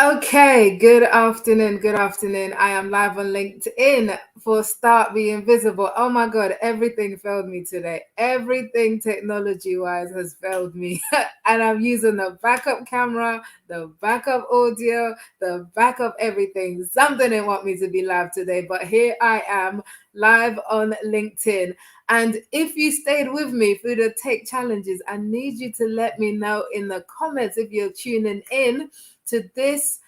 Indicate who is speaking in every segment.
Speaker 1: Okay, good afternoon. Good afternoon. I am live on LinkedIn for Start Being Visible. Oh my God, everything failed me today. Everything technology wise has failed me. And I'm using the backup camera, the backup audio, the backup everything. Something didn't want me to be live today, but here I am live on LinkedIn. And if you stayed with me through the tech challenges, I need you to let me know in the comments if you're tuning in to this.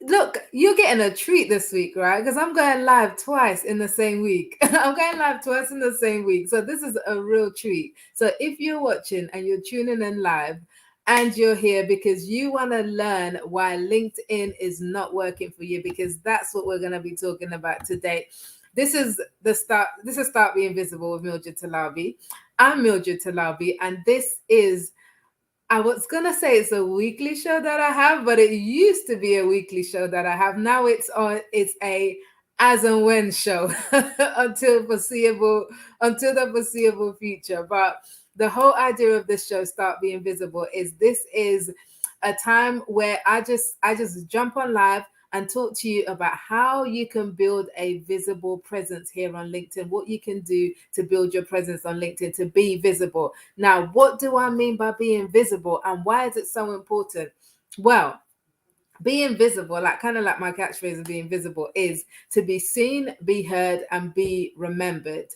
Speaker 1: Look, you're getting a treat this week, right? Because I'm going live twice in the same week. I'm going live twice in the same week. So this is a real treat. So if you're watching and you're tuning in live and you're here because you want to learn why LinkedIn is not working for you, because that's what we're going to be talking about today. This is the start. This is Start Being Visible with Mildred Talabi. I'm Mildred Talabi, and this is, I was gonna say it's a weekly show that I have, but it used to be a weekly show that I have. Now it's a as and when show until the foreseeable future. But the whole idea of this show, Start Being Visible, is this is a time where I just jump on live and talk to you about how you can build a visible presence here on LinkedIn, what you can do to build your presence on LinkedIn, to be visible. Now, what do I mean by being visible and why is it so important? Well, being visible, like kind of like my catchphrase of being visible, is to be seen, be heard, and be remembered.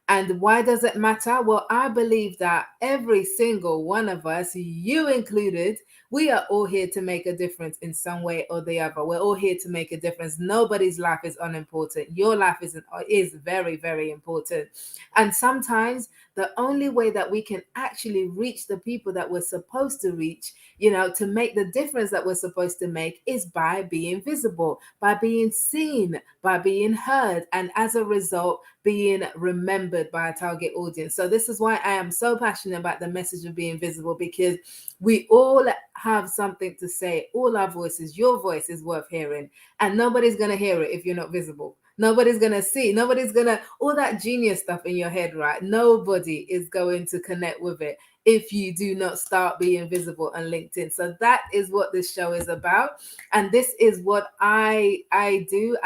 Speaker 1: And why does it matter? Well, I believe that every single one of us, you included, we are all here to make a difference in some way or the other. We're all here to make a difference. Nobody's life is unimportant. Your life is very, very important. And sometimes the only way that we can actually reach the people that we're supposed to reach, to make the difference that we're supposed to make, is by being visible, by being seen, by being heard, and as a result, being remembered by a target audience. So this is why I am so passionate about the message of being visible, because we all have something to say. All our voices, your voice is worth hearing, and nobody's going to hear it if you're not visible. Nobody's going to see, nobody's going to, all that genius stuff in your head, right? Nobody is going to connect with it if you do not start being visible on LinkedIn. So that is what this show is about. And this is what I do.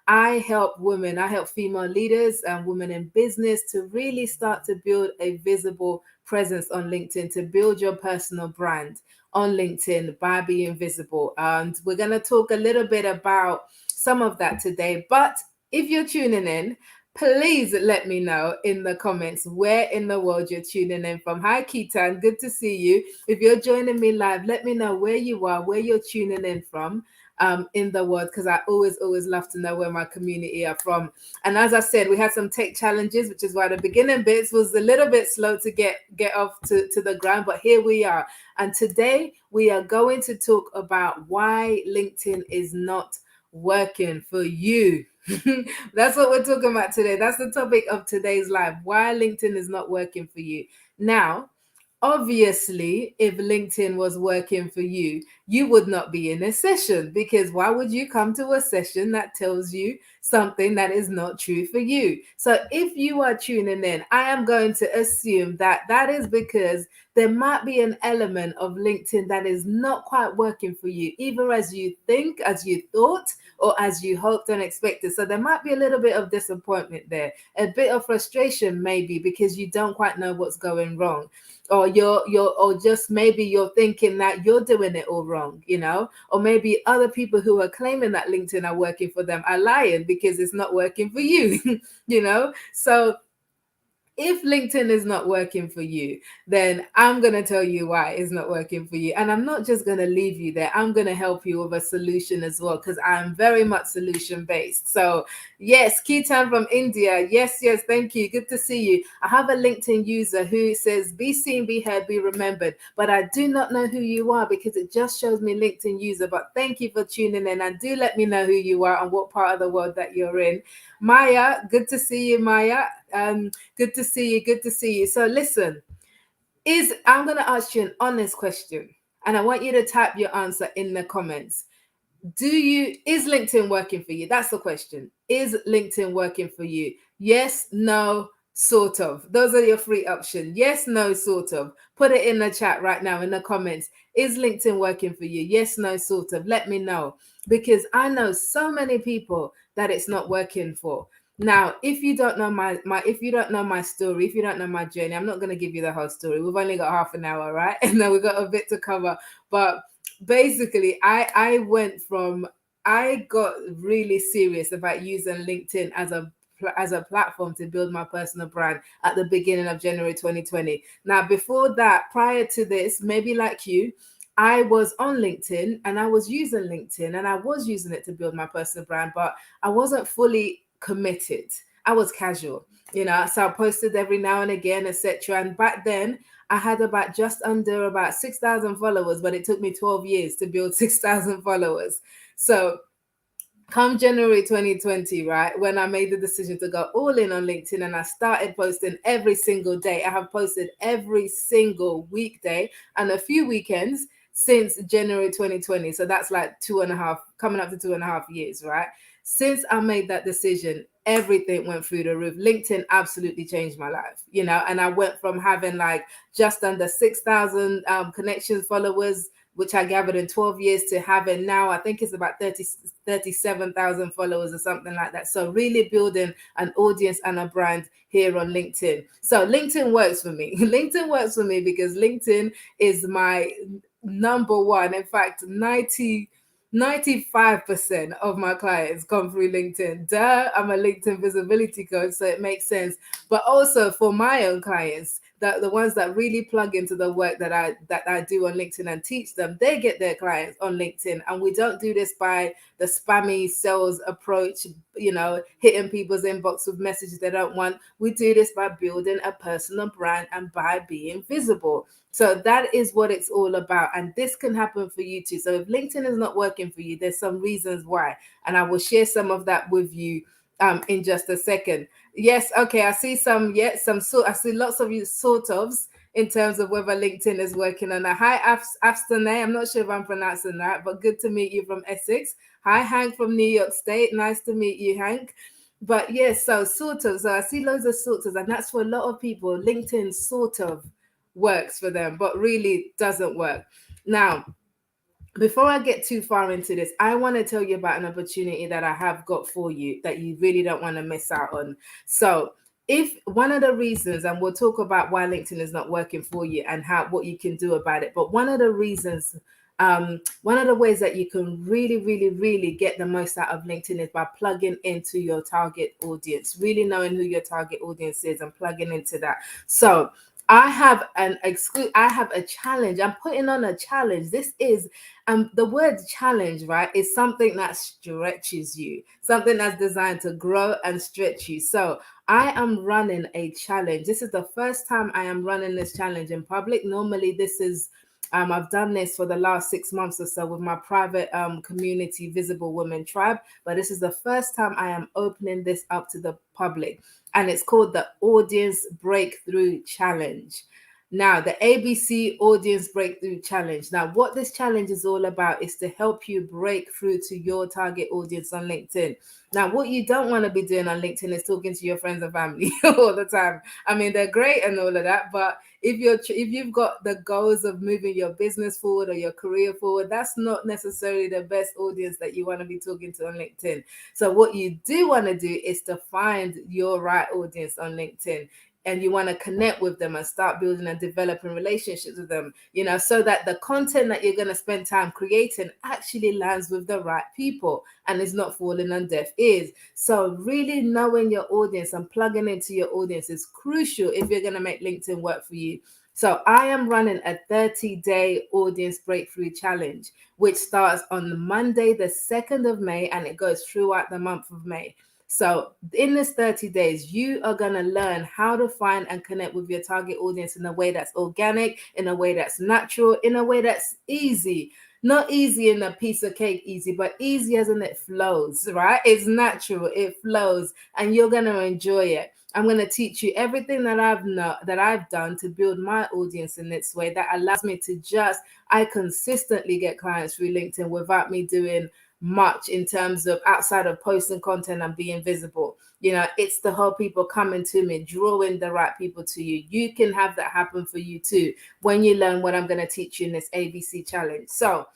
Speaker 1: I help women, I help female leaders and women in business to really start to build a visible presence on LinkedIn, to build your personal brand on LinkedIn by being visible. And we're going to talk a little bit about some of that today. But if you're tuning in, please let me know in the comments where in the world you're tuning in from. Hi, Keaton. Good to see you. If you're joining me live, let me know where you are, where you're tuning in from in the world, because I always love to know where my community are from. And as I said, we had some tech challenges, which is why the beginning bits was a little bit slow to get off to the ground. But here we are. And today we are going to talk about why LinkedIn is not working for you. That's what we're talking about today. That's the topic of today's live. Why LinkedIn is not working for you. Now, obviously, if LinkedIn was working for you, you would not be in a session, because why would you come to a session that tells you something that is not true for you? So if you are tuning in, I am going to assume that that is because there might be an element of LinkedIn that is not quite working for you, either as you think, as you thought, or as you hoped and expected. So there might be a little bit of disappointment there, a bit of frustration maybe, because you don't quite know what's going wrong, or or just maybe you're thinking that you're doing it all wrong, or maybe other people who are claiming that LinkedIn are working for them are lying because it's not working for you. So if LinkedIn is not working for you, then I'm going to tell you why it's not working for you. And I'm not just going to leave you there. I'm going to help you with a solution as well, because I'm very much solution based. So yes, Keaton from India. Yes, thank you. Good to see you. I have a LinkedIn user who says, be seen, be heard, be remembered. But I do not know who you are because it just shows me LinkedIn user. But thank you for tuning in, and do let me know who you are and what part of the world that you're in. Maya, good to see you, Maya. Good to see you. Good to see you. So listen, I'm going to ask you an honest question, and I want you to type your answer in the comments. Is LinkedIn working for you? That's the question. Is LinkedIn working for you? Yes, no, Sort of. Those are your free options. Yes, no, sort of. Put it in the chat right now in the comments. Is LinkedIn working for you? Yes, no, sort of. Let me know, because I know so many people that it's not working for. Now, if you don't know my if you don't know my story, if you don't know my journey, I'm not going to give you the whole story. We've only got half an hour, right? And then we've got a bit to cover. But basically, I went from, I got really serious about using LinkedIn as a platform to build my personal brand at the beginning of January 2020. Now, before that, prior to this, maybe like you, I was on LinkedIn and I was using LinkedIn and I was using it to build my personal brand, but I wasn't fully committed. I was casual, so I posted every now and again, etc. And back then, I had about just under about 6,000 followers, but it took me 12 years to build 6,000 followers. So come January 2020, right, when I made the decision to go all in on LinkedIn and I started posting every single day. I have posted every single weekday and a few weekends since January 2020. So that's like coming up to 2.5 years, right? Since I made that decision, everything went through the roof. LinkedIn absolutely changed my life, and I went from having like just under 6,000 connections, followers, which I gathered in 12 years, to having now, I think it's about 37,000 followers or something like that. So really building an audience and a brand here on LinkedIn. So LinkedIn works for me. LinkedIn works for me because LinkedIn is my number one. In fact, 95% of my clients come through LinkedIn. Duh, I'm a LinkedIn visibility coach, so it makes sense. But also for my own clients, that the ones that really plug into the work that I do on LinkedIn and teach them, they get their clients on LinkedIn. And we don't do this by the spammy sales approach, hitting people's inbox with messages they don't want. We do this by building a personal brand and by being visible. So that is what it's all about. And this can happen for you too. So if LinkedIn is not working for you, there's some reasons why. And I will share some of that with you in just a second. Yes, okay. I see some, I see lots of you sort ofs in terms of whether LinkedIn is working on that. Hi, Afstane. I'm not sure if I'm pronouncing that, but good to meet you from Essex. Hi, Hank from New York State. Nice to meet you, Hank. But yes, so sort of. So I see loads of sort of, and that's for a lot of people. LinkedIn sort of works for them, but really doesn't work. Now, before I get too far into this, I want to tell you about an opportunity that I have got for you that you really don't want to miss out on. So, if one of the reasons, and we'll talk about why LinkedIn is not working for you and what you can do about it, but one of the reasons, one of the ways that you can really, really, really get the most out of LinkedIn is by plugging into your target audience, really knowing who your target audience is and plugging into that. So, I have I have a challenge. I'm putting on a challenge. This is the word challenge, right, is something that stretches you, something that's designed to grow and stretch you. So I am running a challenge. This is the first time I am running this challenge in public. Normally, this is I've done this for the last 6 months or so with my private community, Visible Women Tribe, but this is the first time I am opening this up to the public, and it's called the Audience Breakthrough Challenge. Now, the ABC Audience Breakthrough Challenge. Now, what this challenge is all about is to help you break through to your target audience on LinkedIn. Now, what you don't want to be doing on LinkedIn is talking to your friends and family all the time. I mean, they're great and all of that, but if you've got the goals of moving your business forward or your career forward, that's not necessarily the best audience that you want to be talking to on LinkedIn. So what you do want to do is to find your right audience on LinkedIn, and you want to connect with them and start building and developing relationships with them, so that the content that you're going to spend time creating actually lands with the right people and is not falling on deaf ears. So really knowing your audience and plugging into your audience is crucial if you're going to make LinkedIn work for you. So I am running a 30-day audience breakthrough challenge, which starts on Monday, the 2nd of May, and it goes throughout the month of May. So in this 30 days, you are going to learn how to find and connect with your target audience in a way that's organic, in a way that's natural, in a way that's easy. Not easy in a piece of cake easy, but easy as in it flows, right? It's natural, it flows, and you're going to enjoy it. I'm going to teach you everything that I've done to build my audience in this way that allows me to I consistently get clients through LinkedIn without me doing much in terms of outside of posting content and being visible. It's the whole people coming to me, drawing the right people to you. You can have that happen for you too when you learn what I'm going to teach you in this ABC challenge. So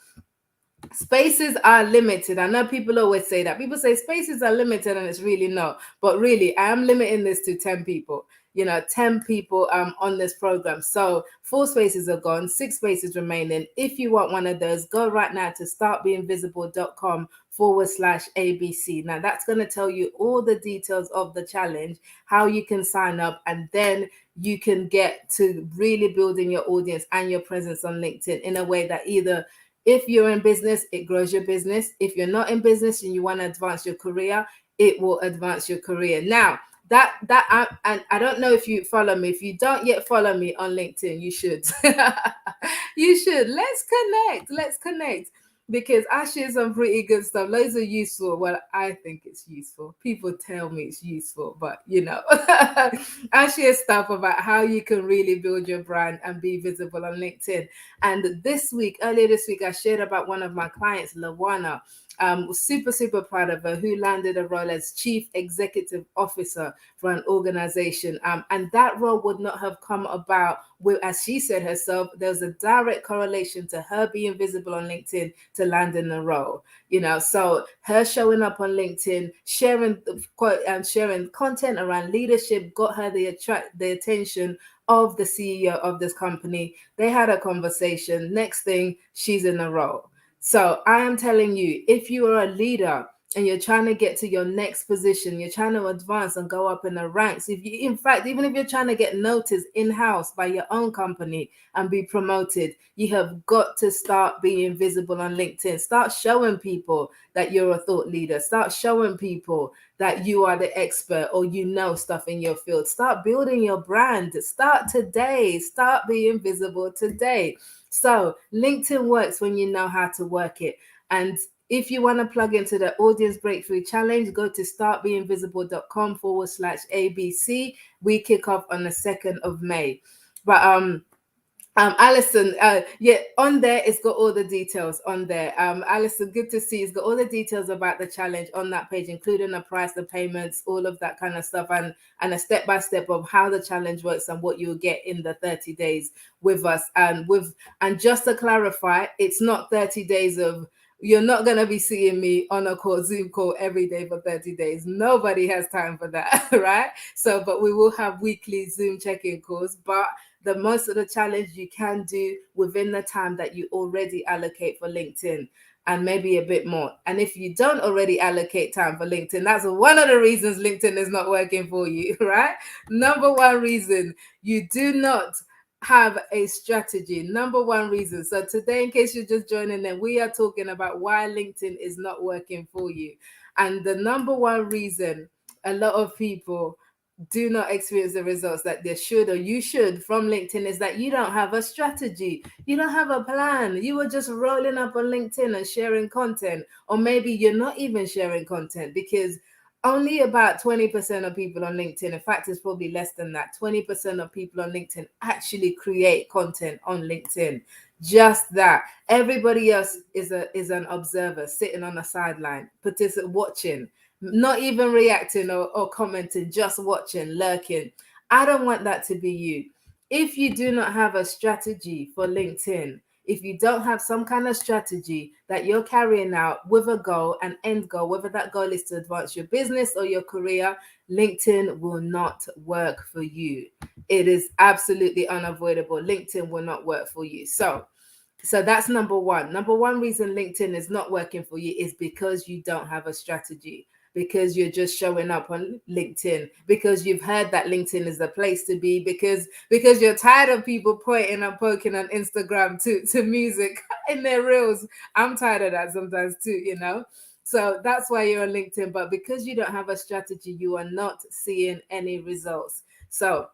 Speaker 1: spaces are limited. I know people always say that. People say spaces are limited, and it's really not. But really, I am limiting this to 10 people. 10 people on this program. So 4 spaces are gone, 6 spaces remaining. If you want one of those, go right now to startbeinvisible.com/ABC. Now that's going to tell you all the details of the challenge, how you can sign up, and then you can get to really building your audience and your presence on LinkedIn in a way that either, if you're in business, it grows your business. If you're not in business and you want to advance your career, it will advance your career. Now, and I don't know if you follow me. If you don't yet follow me on LinkedIn, you should. You should. Let's connect because I share some pretty good stuff. Loads are useful. Well, I think it's useful. People tell me it's useful, but I share stuff about how you can really build your brand and be visible on LinkedIn. And earlier this week, I shared about one of my clients, Lawana. Super proud of her, who landed a role as Chief Executive Officer for an organization. And that role would not have come about with, as she said herself, there's a direct correlation to her being visible on LinkedIn to landing the role. So her showing up on LinkedIn, sharing content around leadership got her the attention of the CEO of this company. They had a conversation. Next thing, she's in a role. So I am telling you, if you are a leader and you're trying to get to your next position, you're trying to advance and go up in the ranks, even if you're trying to get noticed in-house by your own company and be promoted, you have got to start being visible on LinkedIn. Start showing people that you're a thought leader. Start showing people that you are the expert or stuff in your field. Start building your brand. Start today. Start being visible today. So LinkedIn works when you know how to work it. And if you want to plug into the Audience Breakthrough Challenge, go to startbeinvisible.com/ABC. We kick off on the 2nd of May. But Alison, on there, it's got all the details on there. Alison, good to see. It's got all the details about the challenge on that page, including the price, the payments, all of that kind of stuff, and a step-by-step of how the challenge works and what you'll get in the 30 days with us. And just to clarify, it's not 30 days of, you're not going to be seeing me on a Zoom call every day for 30 days. Nobody has time for that, right? So, but we will have weekly Zoom check-in calls, but the most of the challenge you can do within the time that you already allocate for LinkedIn, and maybe a bit more. And if you don't already allocate time for LinkedIn, that's one of the reasons LinkedIn is not working for you, right? Number one reason, you do not have a strategy. Number one reason. So today, in case you're just joining in, we are talking about why LinkedIn is not working for you. And the number one reason a lot of people do not experience the results that they should or you should from LinkedIn is that you don't have a strategy. You don't have a plan. You are just rolling up on LinkedIn and sharing content, or maybe you're not even sharing content, because only about 20% of people on LinkedIn, in fact, it's probably less than that, 20% of people on LinkedIn actually create content on LinkedIn. Just that. Everybody else is an observer sitting on the sideline, watching, not even reacting or commenting, just watching, lurking. I don't want that to be you. If you do not have a strategy for LinkedIn, if you don't have some kind of strategy that you're carrying out with a goal, an end goal, whether that goal is to advance your business or your career, LinkedIn will not work for you. It is absolutely unavoidable. LinkedIn will not work for you. So that's number one. Number one reason LinkedIn is not working for you is because you don't have a strategy, because you're just showing up on LinkedIn, because you've heard that LinkedIn is the place to be, because you're tired of people pointing and poking on Instagram to music in their reels. I'm tired of that sometimes too, So that's why you're on LinkedIn. But because you don't have a strategy, you are not seeing any results. So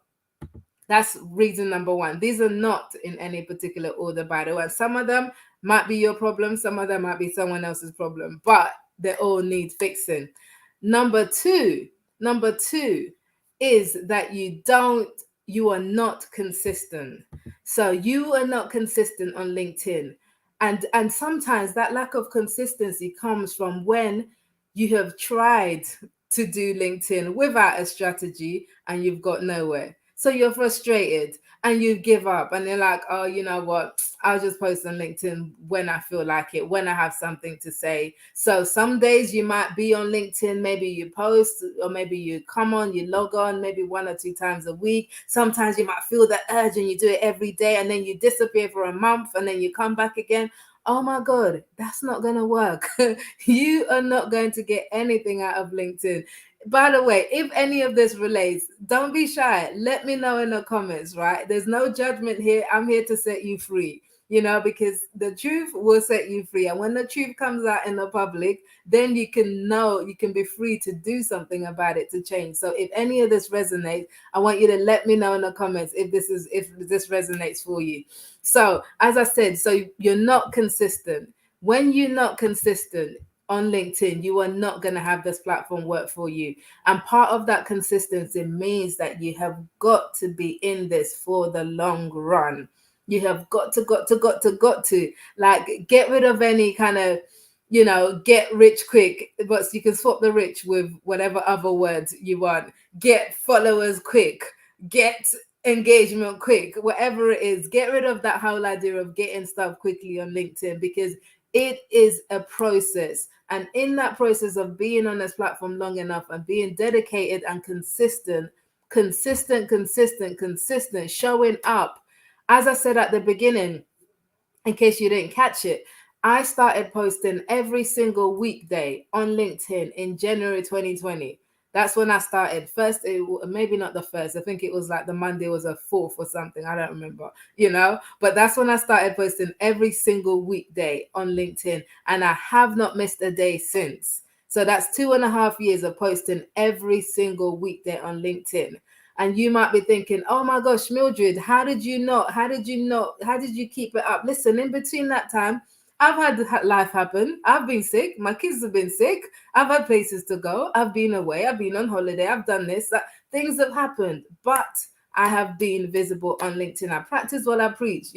Speaker 1: that's reason number one. These are not in any particular order, by the way. Some of them might be your problem. Some of them might be someone else's problem, but they all need fixing. Number two is that you are not consistent. So you are not consistent on LinkedIn. And sometimes that lack of consistency comes from when you have tried to do LinkedIn without a strategy and you've got nowhere. So you're frustrated and you give up and you're like, oh, you know what? I'll just post on LinkedIn when I feel like it, when I have something to say. So some days you might be on LinkedIn, maybe you post, or maybe you come on, you log on maybe 1 or 2 times a week. Sometimes you might feel that urge and you do it every day, and then you disappear for a month and then you come back again. Oh my God, that's not going to work. You are not going to get anything out of LinkedIn. By the way, if any of this relates, don't be shy. Let me know in the comments, right? There's no judgment here. I'm here to set you free, because the truth will set you free. And when the truth comes out in the public, then you can know, you can be free to do something about it, to change. So if any of this resonates, I want you to let me know in the comments if this resonates for you. So as I said, so you're not consistent. When you're not consistent on LinkedIn, you are not going to have this platform work for you. And part of that consistency means that you have got to be in this for the long run. You have got to like get rid of any kind of get rich quick, but you can swap the rich with whatever other words you want. Get followers quick, get engagement quick, whatever it is. Get rid of that whole idea of getting stuff quickly on LinkedIn, because it is a process. And in that process of being on this platform long enough and being dedicated and consistent, showing up, as I said at the beginning, in case you didn't catch it, I started posting every single weekday on LinkedIn in January 2020. That's when I started. First, maybe not the first. I think it was like the Monday was a fourth or something. I don't remember, But that's when I started posting every single weekday on LinkedIn. And I have not missed a day since. So that's 2.5 years of posting every single weekday on LinkedIn. And you might be thinking, oh my gosh, Mildred, how did you keep it up? Listen, in between that time, I've had life happen. I've been sick. My kids have been sick. I've had places to go. I've been away. I've been on holiday. I've done this. Things have happened. But I have been visible on LinkedIn. I practice what I preach.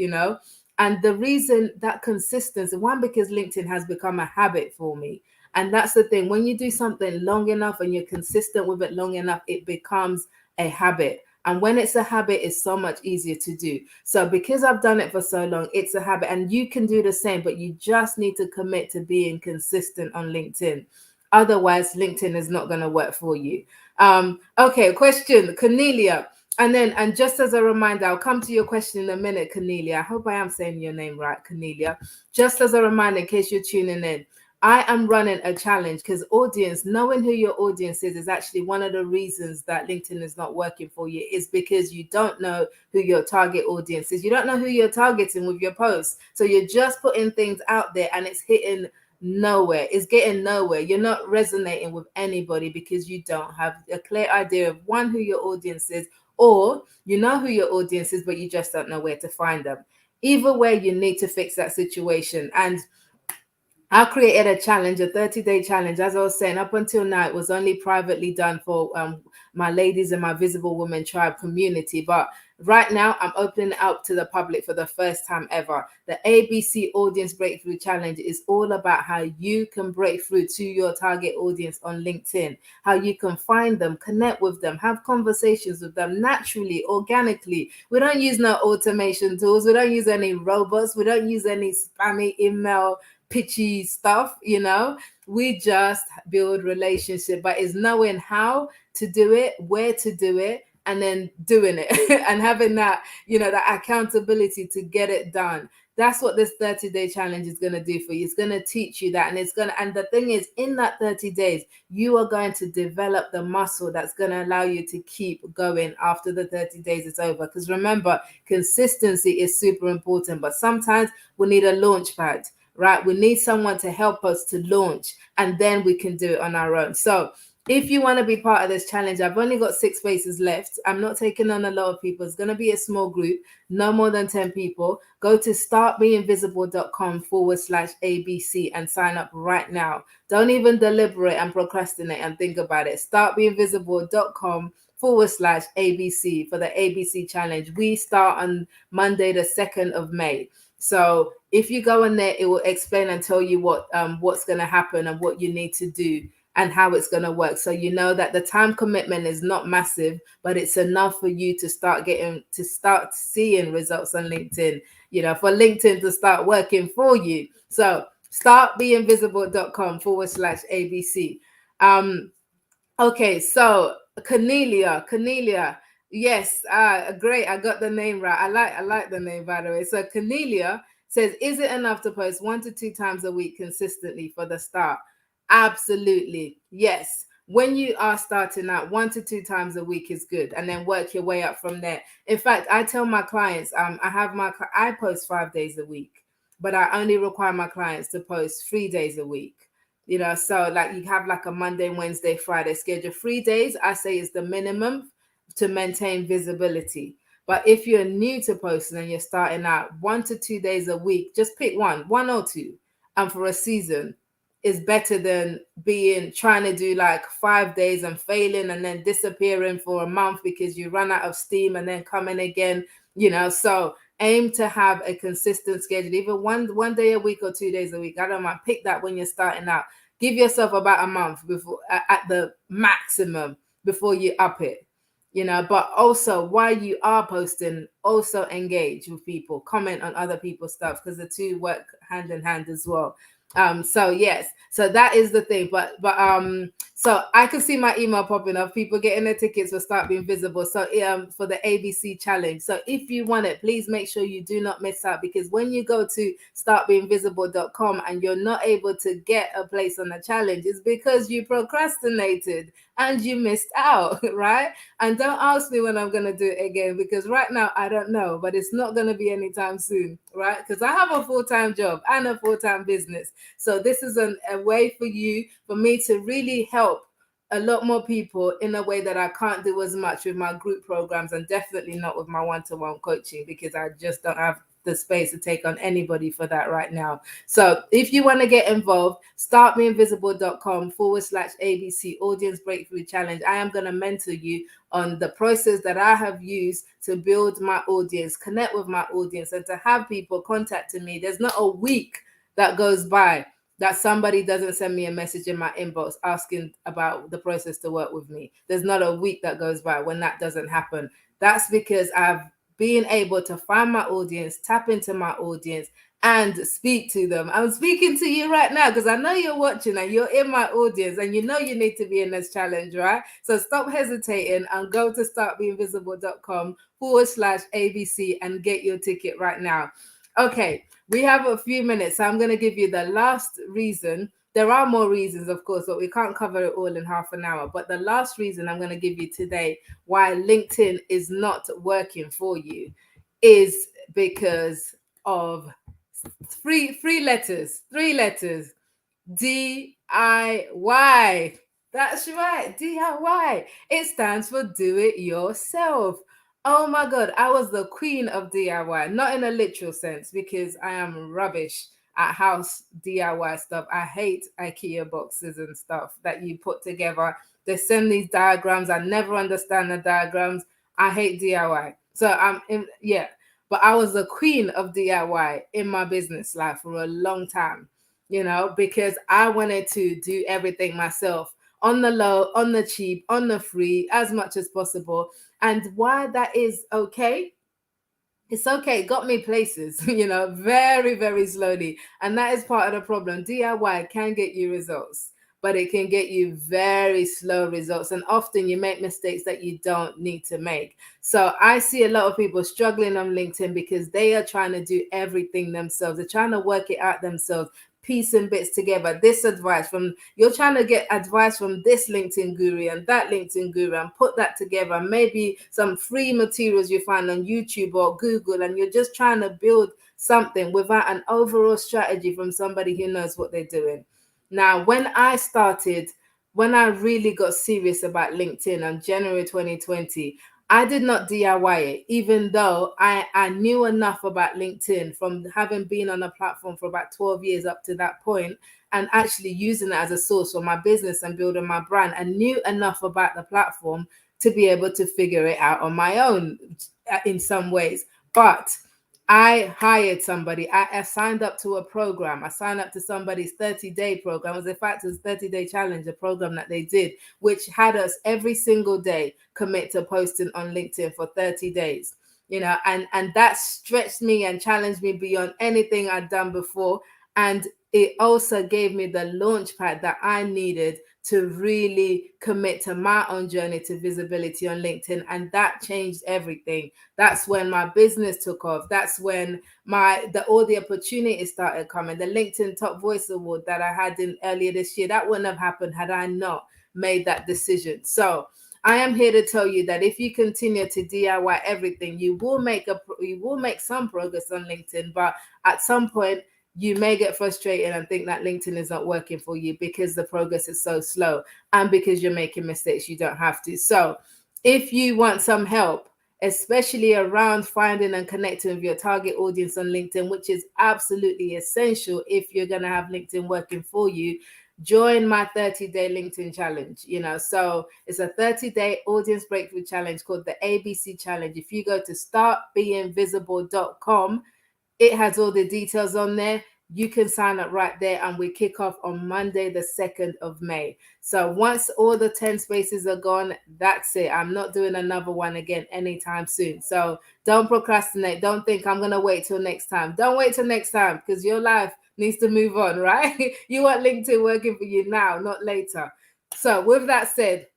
Speaker 1: And the reason that consistency, one, because LinkedIn has become a habit for me. And that's the thing. When you do something long enough and you're consistent with it long enough, it becomes a habit. And when it's a habit, it's so much easier to do. So because I've done it for so long, it's a habit. And you can do the same, but you just need to commit to being consistent on LinkedIn. Otherwise, LinkedIn is not going to work for you. Okay, question, Cornelia. And just as a reminder, I'll come to your question in a minute, Cornelia. I hope I am saying your name right, Cornelia. Just as a reminder, in case you're tuning in, I am running a challenge, because knowing who your audience is actually one of the reasons that LinkedIn is not working for you, is because you don't know who your target audience is. You don't know who you're targeting with your posts. So you're just putting things out there and it's hitting nowhere. It's getting nowhere. You're not resonating with anybody because you don't have a clear idea of, one, who your audience is, or you know who your audience is, but you just don't know where to find them. Either way, you need to fix that situation. And I created a challenge, a 30-day challenge. As I was saying, up until now, it was only privately done for my ladies in my Visible Women Tribe community. But right now, I'm opening it up to the public for the first time ever. The ABC Audience Breakthrough Challenge is all about how you can break through to your target audience on LinkedIn, how you can find them, connect with them, have conversations with them naturally, organically. We don't use no automation tools. We don't use any robots. We don't use any spammy email pitchy stuff. We just build relationship, but it's knowing how to do it, where to do it, and then doing it and having that that accountability to get it done. That's what this 30-day challenge is going to do for you. It's going to teach you that, and the thing is, in that 30 days you are going to develop the muscle that's going to allow you to keep going after the 30 days is over. Because remember, consistency is super important, but sometimes we need a launch pad, right? We need someone to help us to launch, and then we can do it on our own. So if you want to be part of this challenge, I've only got 6 spaces left. I'm not taking on a lot of people. It's going to be a small group, no more than 10 people. Go to startbeinvisible.com/ABC and sign up right now. Don't even deliberate and procrastinate and think about it. Startbeinvisible.com/ABC for the ABC challenge. We start on Monday, the 2nd of May. So if you go on there, it will explain and tell you what's going to happen and what you need to do and how it's going to work. So you know that the time commitment is not massive, but it's enough for you to start seeing results on LinkedIn, for LinkedIn to start working for you. So startbeinvisible.com/ABC. Okay, so Cornelia, yes, great. I got the name right. I like the name, by the way. So Cornelia says, is it enough to post 1 to 2 times a week consistently for the start? Absolutely, yes. When you are starting out, 1 to 2 times a week is good, and then work your way up from there. In fact, I tell my clients, I post 5 days a week, but I only require my clients to post 3 days a week. So like you have like a Monday, Wednesday, Friday schedule. 3 days, I say, is the minimum to maintain visibility. But if you're new to posting and you're starting out, 1 to 2 days a week, just pick one or two, and for a season is better than trying to do like 5 days and failing and then disappearing for a month because you run out of steam and then coming again. So aim to have a consistent schedule, even one day a week or 2 days a week. I don't mind. Pick that when you're starting out. Give yourself about a month before, at the maximum, before you up it. But also while you are posting, also engage with people, comment on other people's stuff, because the two work hand in hand as well. So yes, so that is the thing. But so I can see my email popping up, people getting their tickets for Start Being Visible. So for the ABC challenge. So if you want it, please make sure you do not miss out, because when you go to startbeinvisible.com and you're not able to get a place on the challenge, it's because you procrastinated and you missed out, right? And don't ask me when I'm going to do it again, because right now I don't know, but it's not going to be anytime soon, right? Because I have a full-time job and a full-time business. So this is a way for me to really help a lot more people in a way that I can't do as much with my group programs, and definitely not with my one-to-one coaching, because I just don't have the space to take on anybody for that right now. So if you want to get involved, startbeinvisible.com/ABC Audience Breakthrough Challenge. I am going to mentor you on the process that I have used to build my audience, connect with my audience, and to have people contacting me. There's not a week that goes by that somebody doesn't send me a message in my inbox asking about the process to work with me. There's not a week that goes by when that doesn't happen. That's because I've been able to find my audience, tap into my audience, and speak to them. I'm speaking to you right now because I know you're watching and you're in my audience, and you know you need to be in this challenge, right? So stop hesitating and go to startbeinvisible.com/ABC and get your ticket right now. Okay, we have a few minutes, so I'm going to give you the last reason. There are more reasons, of course, but we can't cover it all in half an hour. But the last reason I'm going to give you today why LinkedIn is not working for you is because of three letters. DIY. That's right, DIY. It stands for do it yourself. Oh my God, I was the queen of DIY, not in a literal sense, because I am rubbish at house DIY stuff. I hate IKEA boxes and stuff that you put together. They send these diagrams. I never understand the diagrams. I hate DIY. So yeah, but I was the queen of DIY in my business life for a long time, because I wanted to do everything myself, on the low, on the cheap, on the free, as much as possible. And why that is okay, it's okay. It got me places, very, very slowly. And that is part of the problem. DIY can get you results, but it can get you very slow results. And often you make mistakes that you don't need to make. So I see a lot of people struggling on LinkedIn because they are trying to do everything themselves. They're trying to work it out themselves, piecing bits together. You're trying to get advice from this LinkedIn guru and that LinkedIn guru and put that together. Maybe some free materials you find on YouTube or Google, and you're just trying to build something without an overall strategy from somebody who knows what they're doing. Now, when I really got serious about LinkedIn on January 2020, I did not DIY it, even though I knew enough about LinkedIn from having been on a platform for about 12 years up to that point, and actually using it as a source for my business and building my brand, and knew enough about the platform to be able to figure it out on my own in some ways. But I hired somebody. I signed up to a program. I signed up to somebody's 30-day program. It was, in fact, it was 30-day challenge, a program that they did, which had us every single day commit to posting on LinkedIn for 30 days. And that stretched me and challenged me beyond anything I'd done before. And it also gave me the launch pad that I needed to really commit to my own journey to visibility on LinkedIn. And that changed everything. That's when my business took off. That's when all the opportunities started coming. The LinkedIn Top Voice Award that I had in earlier this year, that wouldn't have happened had I not made that decision. So I am here to tell you that if you continue to DIY everything, you will make some progress on LinkedIn, but at some point you may get frustrated and think that LinkedIn is not working for you because the progress is so slow and because you're making mistakes you don't have to. So if you want some help, especially around finding and connecting with your target audience on LinkedIn, which is absolutely essential if you're going to have LinkedIn working for you, join my 30-day LinkedIn challenge. So it's a 30-day audience breakthrough challenge called the ABC challenge. If you go to startbeingvisible.com, it has all the details on there. You can sign up right there, and we kick off on Monday, the 2nd of May. So once all the 10 spaces are gone, that's it. I'm not doing another one again anytime soon. So don't procrastinate. Don't think I'm going to wait till next time. Don't wait till next time, because your life needs to move on, right? You want LinkedIn working for you now, not later. So with that said,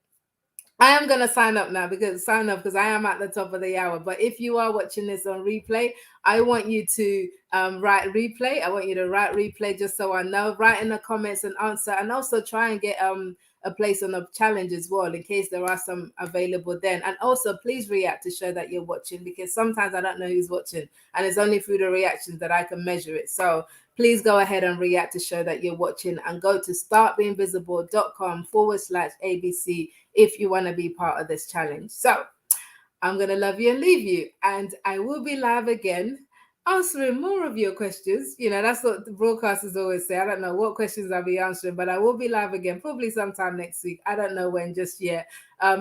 Speaker 1: I am going to sign up because I am at the top of the hour. But if you are watching this on replay, I want you to write replay. I want you to write replay just so I know. Write in the comments and answer, and also try and get a place on the challenge as well in case there are some available then. And also please react to show that you're watching, because sometimes I don't know who's watching, and it's only through the reactions that I can measure it. So please go ahead and react to show that you're watching, and go to startbeingvisible.com/ABC if you want to be part of this challenge. So I'm going to love you and leave you, and I will be live again answering more of your questions. That's what the broadcasters always say. I don't know what questions I'll be answering, but I will be live again probably sometime next week. I don't know when just yet.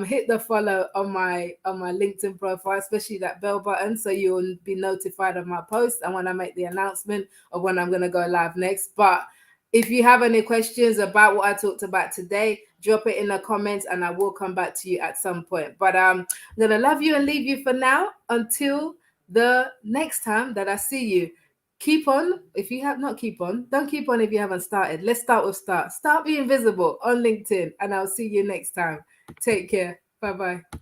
Speaker 1: Hit the follow on my LinkedIn profile, especially that bell button, so you'll be notified of my post and when I make the announcement of when I'm going to go live next. But if you have any questions about what I talked about today, drop it in the comments and I will come back to you at some point. But I'm going to love you and leave you for now until the next time that I see you. Keep on. If you have not keep on, don't keep on if you haven't started. Let's start with start being visible on LinkedIn, and I'll see you next time. Take care. Bye-bye.